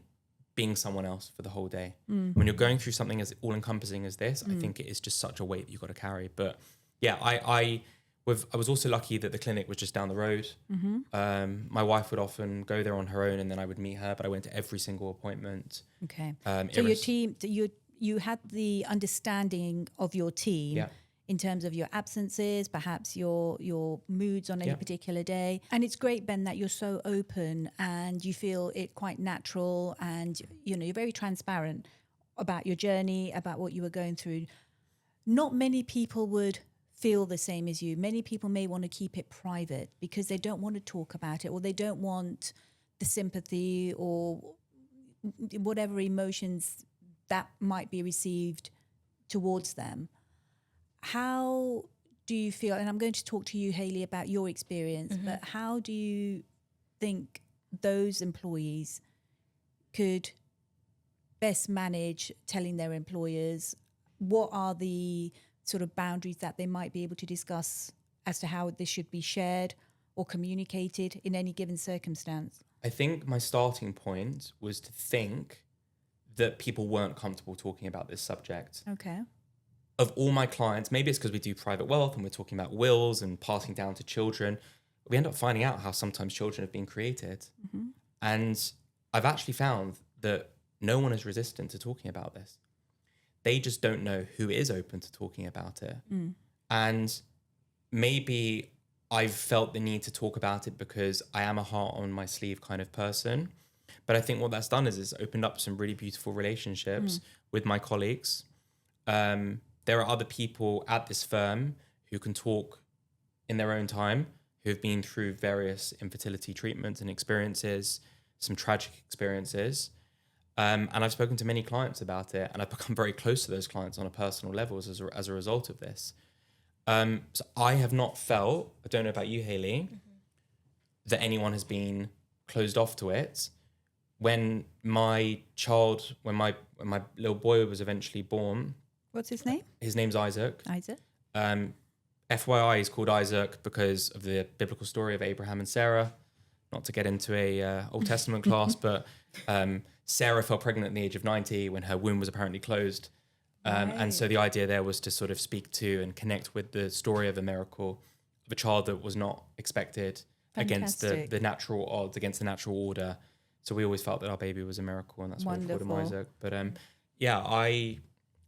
being someone else for the whole day. When you're going through something as all-encompassing as this, I think it is just such a weight that you've got to carry. But yeah, I was also lucky that the clinic was just down the road. My wife would often go there on her own, and then I would meet her, but I went to every single appointment.
Okay. So your team, you had the understanding of your team in terms of your absences, perhaps your moods on any particular day. And it's great, Ben, that you're so open and you feel it quite natural, and you're very transparent about your journey, about what you were going through. Not many people would feel the same as you. Many people may want to keep it private because they don't want to talk about it, or they don't want the sympathy or whatever emotions that might be received towards them. How do you feel, and I'm going to talk to you, Hayley, about your experience, but how do you think those employees could best manage telling their employers? What are the sort of boundaries that they might be able to discuss as to how this should be shared or communicated in any given circumstance?
I think my starting point was to think that people weren't comfortable talking about this subject.
Okay.
Of all my clients, maybe it's because we do private wealth and we're talking about wills and passing down to children, we end up finding out how sometimes children have been created. And I've actually found that no one is resistant to talking about this. They just don't know who is open to talking about it. And maybe I've felt the need to talk about it because I am a heart on my sleeve kind of person. But I think what that's done is it's opened up some really beautiful relationships with my colleagues. There are other people at this firm who can talk in their own time, who have been through various infertility treatments and experiences, some tragic experiences. And I've spoken to many clients about it, and I've become very close to those clients on a personal level as a result of this. So I have not felt, I don't know about you, Hayley, that anyone has been closed off to it. When my little boy was eventually born.
What's his name?
His name's Isaac.
Isaac.
FYI, he's called Isaac because of the biblical story of Abraham and Sarah. Not to get into a Old Testament class, but Sarah fell pregnant at the age of 90 when her womb was apparently closed. And so the idea there was to sort of speak to and connect with the story of a miracle of a child that was not expected.
Fantastic.
Against the natural odds, against the natural order. So we always felt that our baby was a miracle, and that's why we called him Isaac. But I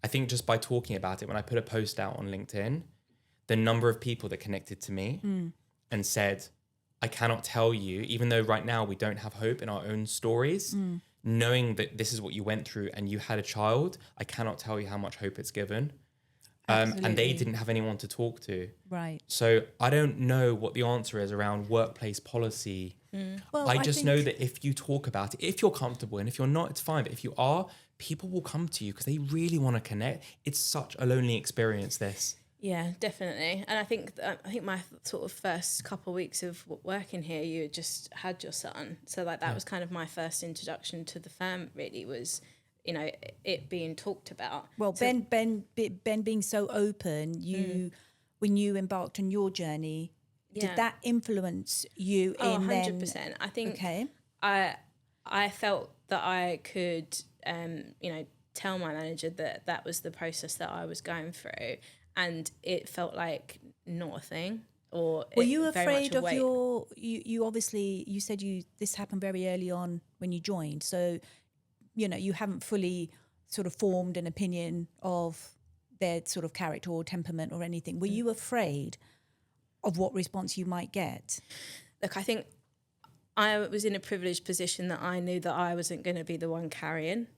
think just by talking about it, when I put a post out on LinkedIn, the number of people that connected to me and said, I cannot tell you, even though right now we don't have hope in our own stories, knowing that this is what you went through and you had a child, I cannot tell you how much hope it's given. And they didn't have anyone to talk to.
Right.
So I don't know what the answer is around workplace policy.
Well,
I just know that if you talk about it, if you're comfortable, and if you're not, it's fine. But if you are, people will come to you because they really want to connect. It's such a lonely experience, this.
Yeah, definitely. And I think my sort of first couple of weeks of working here, you had just had your son. So like that was kind of my first introduction to the firm, really, was, you know, it being talked about.
Well,
so,
Ben being so open, when you embarked on your journey, did that influence you in
100%. I think I felt that I could, tell my manager that was the process that I was going through, and it felt like not a thing. Or
were you afraid of you obviously, you said this happened very early on when you joined, so you haven't fully sort of formed an opinion of their sort of character or temperament or anything. Were you afraid of what response you might get?
Look, I think I was in a privileged position that I knew that I wasn't going to be the one carrying.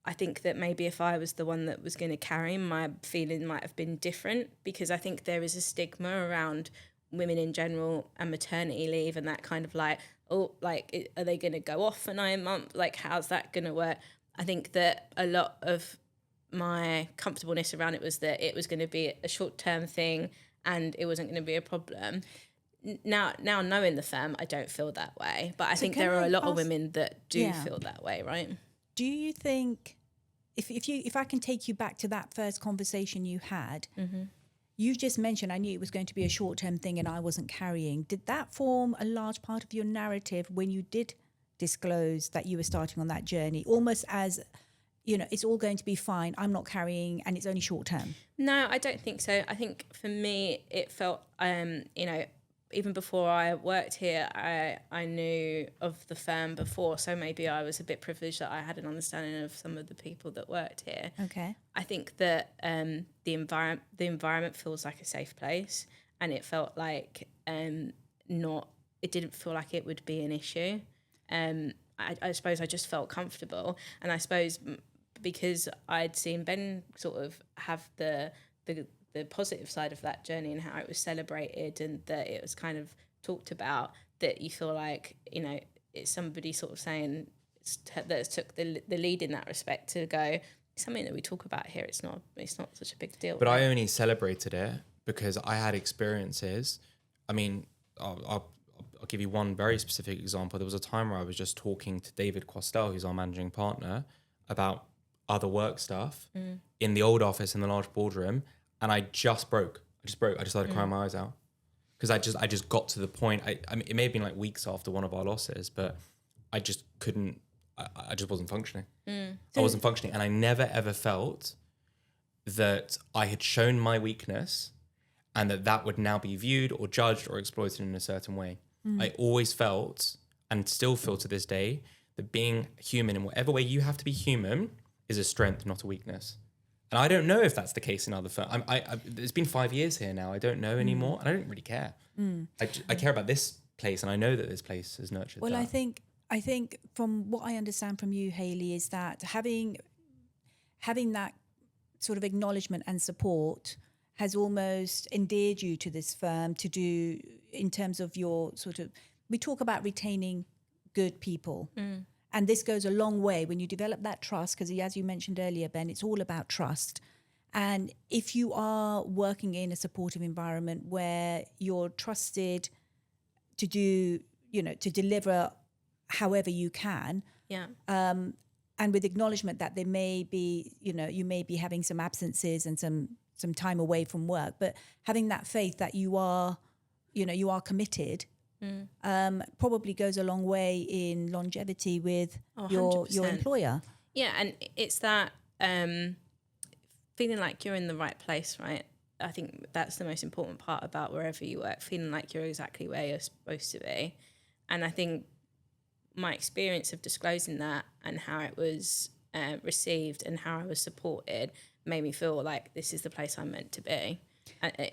I think that maybe if I was the one that was going to carry, my feeling might have been different, because I think there is a stigma around women in general and maternity leave, and that kind of like, are they going to go off for 9 months? Like, how's that going to work? I think that a lot of my comfortableness around it was that it was going to be a short-term thing and it wasn't going to be a problem. Now knowing the firm, I don't feel that way. But I think there are a lot of women that do feel that way, right?
Do you think, if I can take you back to that first conversation you had, you just mentioned, I knew it was going to be a short-term thing and I wasn't carrying. Did that form a large part of your narrative when you did disclose that you were starting on that journey, almost as, it's all going to be fine, I'm not carrying and it's only short-term?
No, I don't think so. I think for me, it felt, even before I worked here, I knew of the firm before, so maybe I was a bit privileged that I had an understanding of some of the people that worked here.
Okay.
I think that the environment feels like a safe place, and it felt like it didn't feel like it would be an issue. I suppose I just felt comfortable, and I suppose because I'd seen Ben sort of have the positive side of that journey and how it was celebrated and that it was kind of talked about, that you feel like, it's somebody sort of saying that took the lead in that respect to go, it's something that we talk about here. It's not such a big deal.
But I only celebrated it because I had experiences. I mean, I'll give you one very specific example. There was a time where I was just talking to David Quastels, who's our managing partner, about other work stuff in the old office in the large boardroom. And I just broke. I just started crying my eyes out because I just got to the point. I mean, it may have been like weeks after one of our losses, but I just couldn't. I just wasn't functioning. I wasn't functioning, and I never ever felt that I had shown my weakness, and that would now be viewed or judged or exploited in a certain way. I always felt, and still feel to this day, that being human in whatever way you have to be human is a strength, not a weakness. And I don't know if that's the case in other firms. It's been 5 years here now. I don't know anymore, and I don't really care. I care about this place, and I know that this place has nurtured
Well,
that.
I think from what I understand from you, Hayley, is that having that sort of acknowledgement and support has almost endeared you to this firm to do in terms of your sort of, we talk about retaining good people. And this goes a long way when you develop that trust, because as you mentioned earlier, Ben, it's all about trust. And if you are working in a supportive environment where you're trusted to do, to deliver however you can, and with acknowledgement that there may be, you may be having some absences and some time away from work, but having that faith that you are committed, probably goes a long way in longevity with your employer.
Yeah, and it's that feeling like you're in the right place, right? I think that's the most important part about wherever you work, feeling like you're exactly where you're supposed to be. And I think my experience of disclosing that and how it was received and how I was supported made me feel like this is the place I'm meant to be.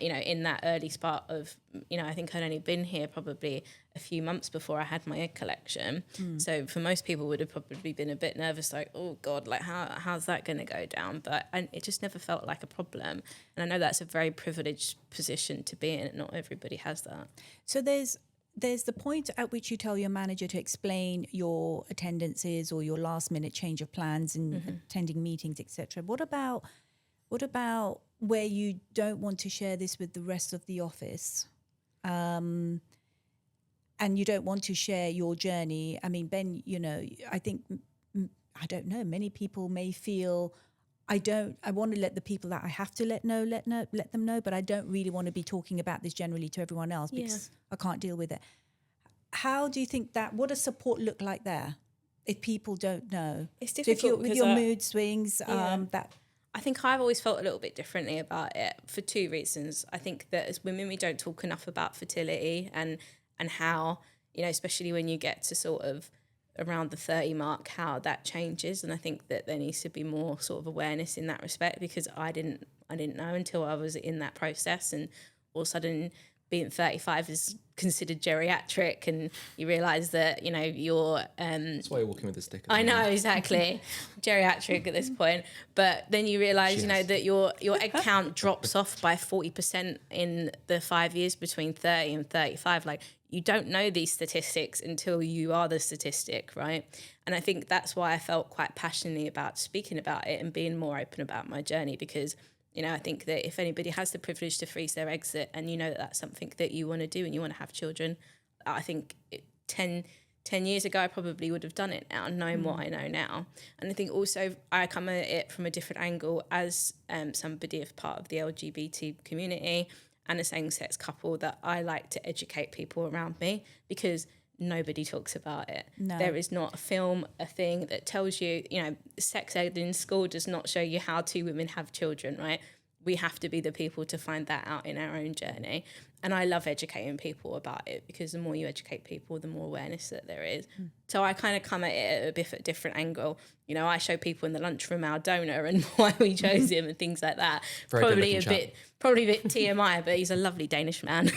In that early spot of, I think I'd only been here probably a few months before I had my egg collection. So for most people would have probably been a bit nervous, like, oh God, like how's that going to go down? And it just never felt like a problem. And I know that's a very privileged position to be in. Not everybody has that.
So there's the point at which you tell your manager to explain your attendances or your last minute change of plans and attending meetings, etc. What about where you don't want to share this with the rest of the office, and you don't want to share your journey? I mean, Ben, I think, I don't know, many people may feel, I want to let the people that I have to let them know, but I don't really want to be talking about this generally to everyone else because I can't deal with it. How do you think what does support look like there if people don't know?
It's difficult
with your mood swings, that...
I think I've always felt a little bit differently about it for two reasons. I think that as women, we don't talk enough about fertility and how, especially when you get to sort of around the 30 mark, how that changes. And I think that there needs to be more sort of awareness in that respect, because I didn't know until I was in that process, and all of a sudden being 35 is considered geriatric, and you realise that, you're...
That's why you're walking with a stick.
I know, exactly. Geriatric at this point. But then you realise, that your egg count drops off by 40% in the 5 years between 30 and 35. Like, you don't know these statistics until you are the statistic, right? And I think that's why I felt quite passionately about speaking about it and being more open about my journey, because... I think that if anybody has the privilege to freeze their eggs and that that's something that you want to do and you want to have children, I think 10 years ago I probably would have done it now, knowing what I know now. And I think also I come at it from a different angle as somebody of part of the LGBT community and a same-sex couple, that I like to educate people around me, because nobody talks about it.
No.
There is not a film, a thing that tells you, sex ed in school does not show you how two women have children, right? We have to be the people to find that out in our own journey. And I love educating people about it, because the more you educate people, the more awareness that there is. So I kind of come at it at a bit of a different angle. I show people in the lunchroom our donor and why we chose him and things like that. Probably a bit TMI, but he's a lovely Danish man.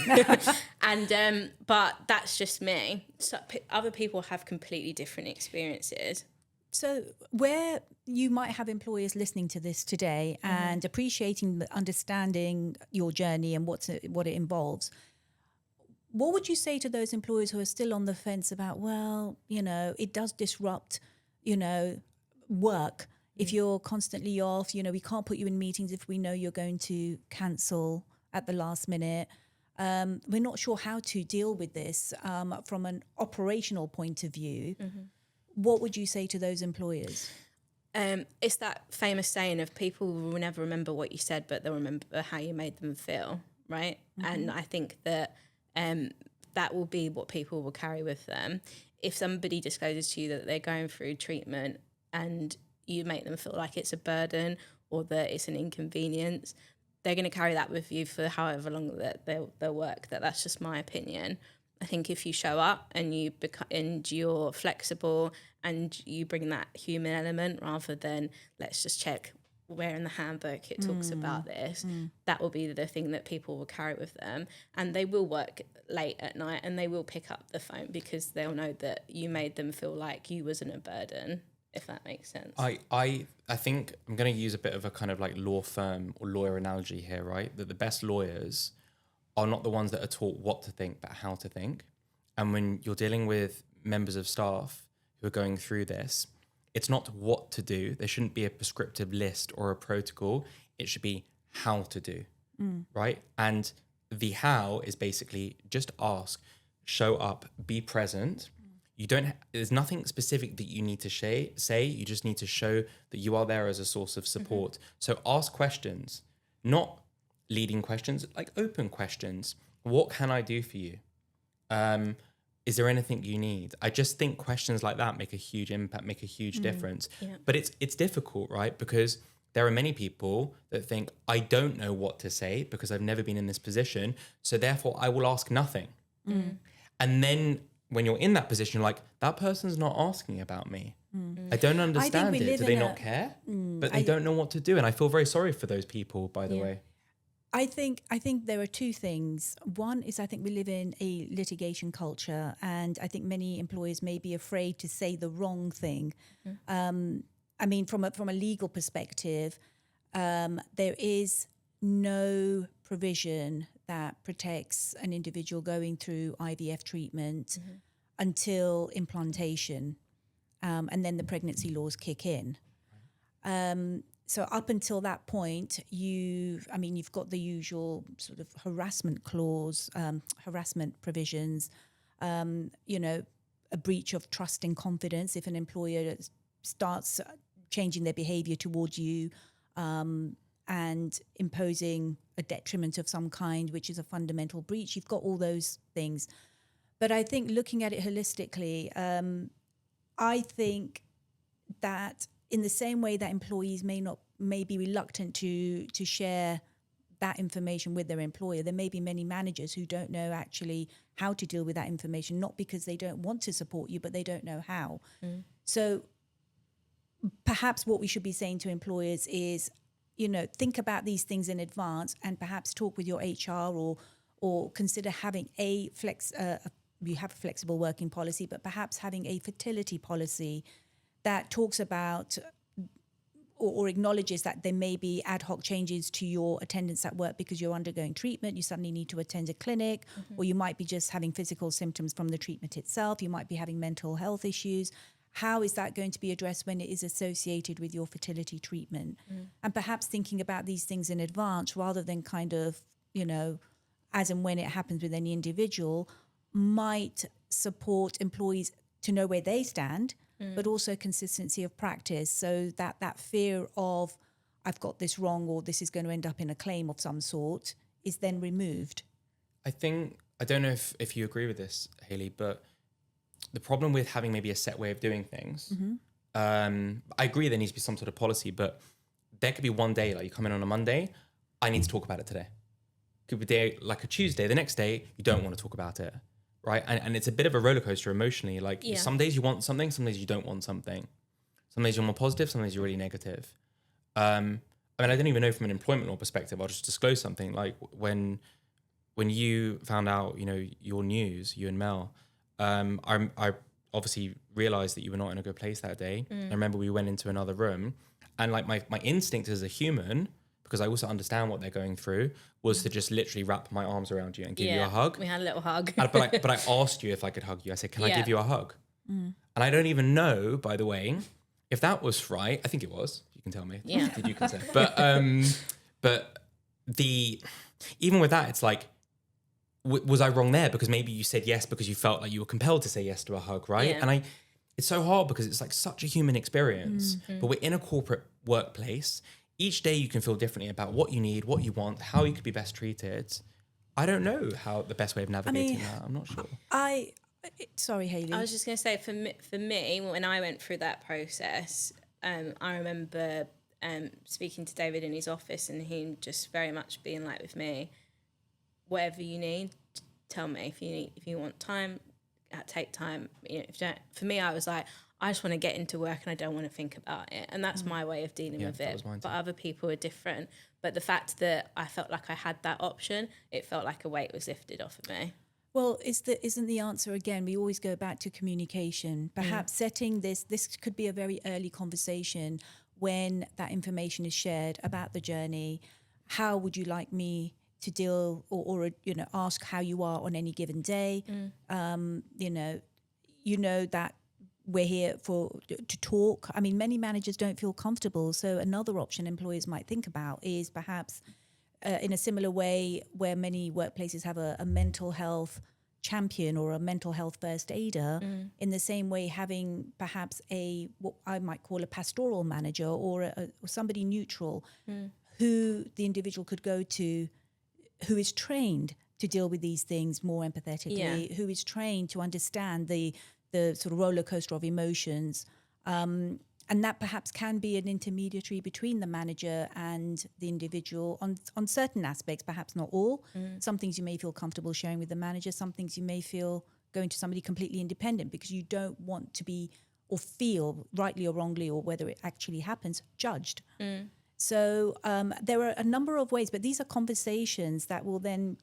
And but that's just me. So other people have completely different experiences.
So where you might have employers listening to this today and appreciating, understanding your journey and what it involves, what would you say to those employers who are still on the fence about, well, it does disrupt, work if you're constantly off, we can't put you in meetings if we know you're going to cancel at the last minute. We're not sure how to deal with this from an operational point of view. What would you say to those employers?
It's that famous saying of people will never remember what you said, but they'll remember how you made them feel, right? And I think that that will be what people will carry with them. If somebody discloses to you that they're going through treatment and you make them feel like it's a burden or that it's an inconvenience, they're going to carry that with you for however long that they'll work. That's just my opinion. I think if you show up and you're flexible and you bring that human element rather than let's just check where in the handbook it talks about this, that will be the thing that people will carry with them. And they will work late at night and they will pick up the phone because they'll know that you made them feel like you wasn't a burden, if that makes sense.
I think I'm going to use a bit of a kind of like law firm or lawyer analogy here, right? That the best lawyers are not the ones that are taught what to think, but how to think. And when you're dealing with members of staff who are going through this, it's not what to do. There shouldn't be a prescriptive list or a protocol. It should be how to do, right? And the how is basically just ask, show up, be present. There's nothing specific that you need to say. You just need to show that you are there as a source of support. So ask questions, not leading questions, like open questions. What can I do for you? Is there anything you need? I just think questions like that make a huge impact, make a huge difference. Yeah. But it's difficult, right? Because there are many people that think, I don't know what to say because I've never been in this position. So therefore I will ask nothing. And then when you're in that position, you're like, that person's not asking about me. I don't understand it. Do they not care? But they don't know what to do. And I feel very sorry for those people, by the way.
I think there are two things. One is I think we live in a litigation culture, and I think many employers may be afraid to say the wrong thing. I mean, from a legal perspective, there is no provision that protects an individual going through IVF treatment until implantation, and then the pregnancy laws kick in. So up until that point, you've got the usual sort of harassment clause, harassment provisions, a breach of trust and confidence if an employer starts changing their behavior towards you and imposing a detriment of some kind, which is a fundamental breach. You've got all those things. But I think looking at it holistically, I think that in the same way that employees may be reluctant to share that information with their employer, there may be many managers who don't know actually how to deal with that information, not because they don't want to support you, but they don't know how. So perhaps what we should be saying to employers is, think about these things in advance and perhaps talk with your HR or consider having you have a flexible working policy, but perhaps having a fertility policy that talks about or acknowledges that there may be ad hoc changes to your attendance at work because you're undergoing treatment, you suddenly need to attend a clinic, or you might be just having physical symptoms from the treatment itself, you might be having mental health issues. How is that going to be addressed when it is associated with your fertility treatment? And perhaps thinking about these things in advance rather than kind of, as and when it happens with any individual, might support employees to know where they stand, but also consistency of practice, so that fear of I've got this wrong or this is going to end up in a claim of some sort is then removed. I
don't know if you agree with this, Hayley, but the problem with having maybe a set way of doing things, I agree there needs to be some sort of policy, but there could be one day, like you come in on a Monday, I need to talk about it today. Could be a day like a Tuesday, the next day, you don't want to talk about it. Right. And it's a bit of a roller coaster emotionally. Like some days you want something, some days you don't want something. Some days you're more positive, some days you're really negative. I don't even know from an employment law perspective, I'll just disclose something. Like when you found out, your news, you and Mel, I obviously realized that you were not in a good place that day. I remember we went into another room and like my instinct as a human, because I also understand what they're going through, was to just literally wrap my arms around you and give you a hug.
We had a little hug.
But I asked you if I could hug you. I said, can I give you a hug? And I don't even know, by the way, if that was right. I think it was. You can tell me.
Yeah.
You can say. But even with that, it's like, was I wrong there? Because maybe you said yes because you felt like you were compelled to say yes to a hug, right?
Yeah.
And it's so hard because it's like such a human experience. But we're in a corporate workplace. Each day you can feel differently about what you need, what you want, how you could be best treated. I don't know how the best way of navigating that. I'm not sure.
Sorry, Hayley.
I was just going to say, for me, when I went through that process, I remember speaking to David in his office and him just very much being like with me, whatever you need, tell me. If you want time, take time. If you don't, for me, I was like, I just want to get into work and I don't want to think about it. And that's my way of dealing with it. But other people are different. But the fact that I felt like I had that option, it felt like a weight was lifted off of me.
Well, isn't the answer, again, we always go back to communication. Perhaps setting this could be a very early conversation when that information is shared about the journey. How would you like me to deal or you know, ask how you are on any given day? You know that we're here to talk. I mean, many managers don't feel comfortable. So another option employers might think about is perhaps in a similar way where many workplaces have a mental health champion or a mental health first aider, in the same way having perhaps what I might call a pastoral manager or somebody neutral who the individual could go to, who is trained to deal with these things more empathetically, who is trained to understand the sort of roller coaster of emotions. And that perhaps can be an intermediary between the manager and the individual on certain aspects, perhaps not all. Some things you may feel comfortable sharing with the manager, some things you may feel going to somebody completely independent because you don't want to be or feel, rightly or wrongly, or whether it actually happens, judged. So there are a number of ways, but these are conversations that will then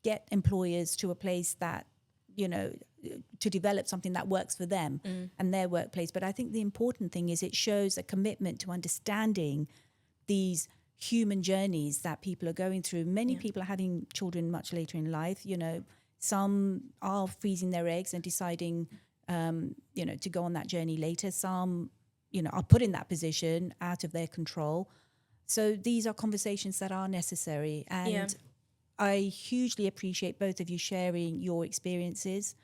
get employers to a place that, you know, to develop something that works for them and their workplace. But I think the important thing is it shows a commitment to understanding these human journeys that people are going through. Many people are having children much later in life. You know, some are freezing their eggs and deciding, you know, to go on that journey later. Some, you know, are put in that position out of their control. So these are conversations that are necessary. And I hugely appreciate both of you sharing your experiences.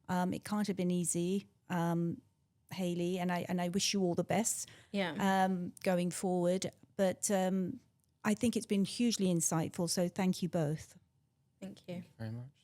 It can't have been easy, Hayley, and I wish you all the best going forward. But I think it's been hugely insightful, so thank you both.
Thank you.
Very much.